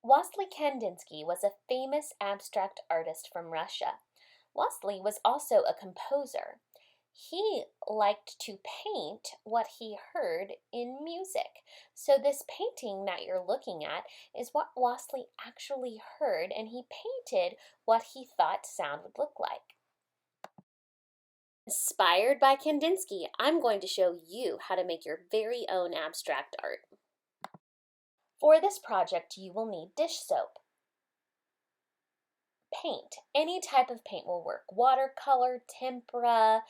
Wassily Kandinsky was a famous abstract artist from Russia. Wassily was also a composer. He liked to paint what he heard in music. So this painting that you're looking at is what Wassily actually heard, and he painted what he thought sound would look like. Inspired by Kandinsky, I'm going to show you how to make your very own abstract art. For this project, you will need dish soap, paint. Any type of paint will work. Watercolor, tempera,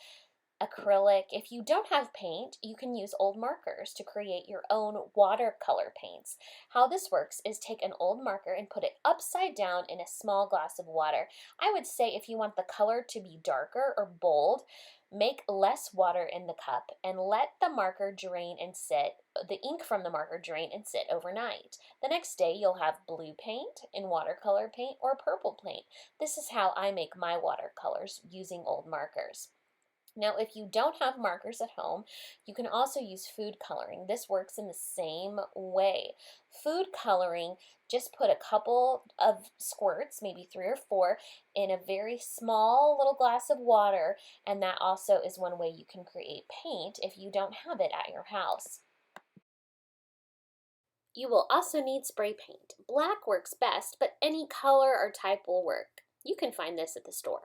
acrylic. If you don't have paint, you can use old markers to create your own watercolor paints. How this works is take an old marker and put it upside down in a small glass of water. I would say if you want the color to be darker or bold, make less water in the cup and let the marker drain and sit, the ink from the marker drain and sit overnight. The next day you'll have blue paint in watercolor paint or purple paint. This is how I make my watercolors using old markers. Now, if you don't have markers at home, you can also use food coloring. This works in the same way. Food coloring, just put a couple of squirts, maybe 3 or 4, in a very small little glass of water, and that also is one way you can create paint if you don't have it at your house. You will also need spray paint. Black works best, but any color or type will work. You can find this at the store.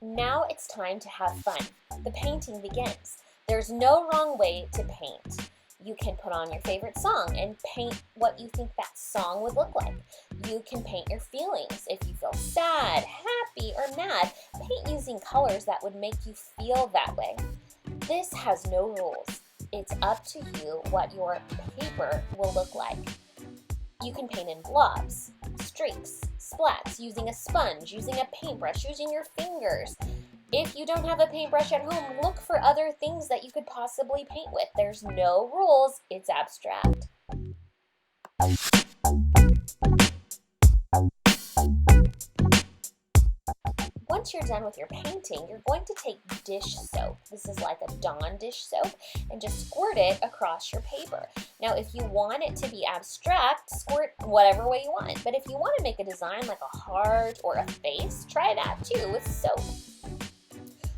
Now it's time to have fun. The painting begins. There's no wrong way to paint. You can put on your favorite song and paint what you think that song would look like. You can paint your feelings. If you feel sad, happy, or mad, paint using colors that would make you feel that way. This has no rules. It's up to you what your paper will look like. You can paint in blobs, streaks, splats, using a sponge, using a paintbrush, using your fingers. If you don't have a paintbrush at home, look for other things that you could possibly paint with. There's no rules, it's abstract. Once you're done with your painting, you're going to take dish soap. This is like a Dawn dish soap, and just squirt it across your paper. Now, if you want it to be abstract, squirt whatever way you want. But if you want to make a design like a heart or a face, try that too with soap.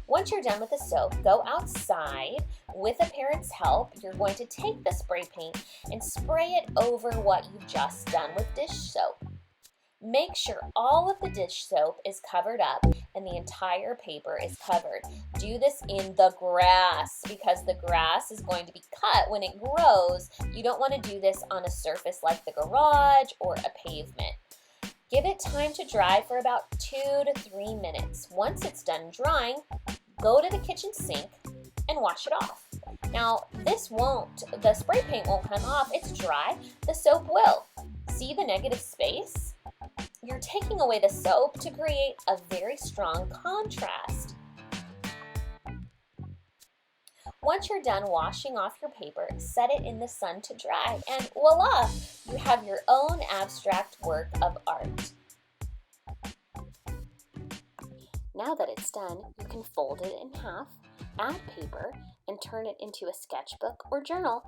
Once you're done with the soap, go outside. With a parent's help, you're going to take the spray paint and spray it over what you've just done with dish soap. Make sure all of the dish soap is covered up and the entire paper is covered. Do this in the grass because the grass is going to be cut when it grows. You don't want to do this on a surface like the garage or a pavement. Give it time to dry for about 2 to 3 minutes. Once it's done drying, go to the kitchen sink and wash it off. Now, the spray paint won't come off. It's dry. The soap will. See the negative space? You're taking away the soap to create a very strong contrast. Once you're done washing off your paper, set it in the sun to dry, and voila! You have your own abstract work of art. Now that it's done, you can fold it in half, add paper, and turn it into a sketchbook or journal.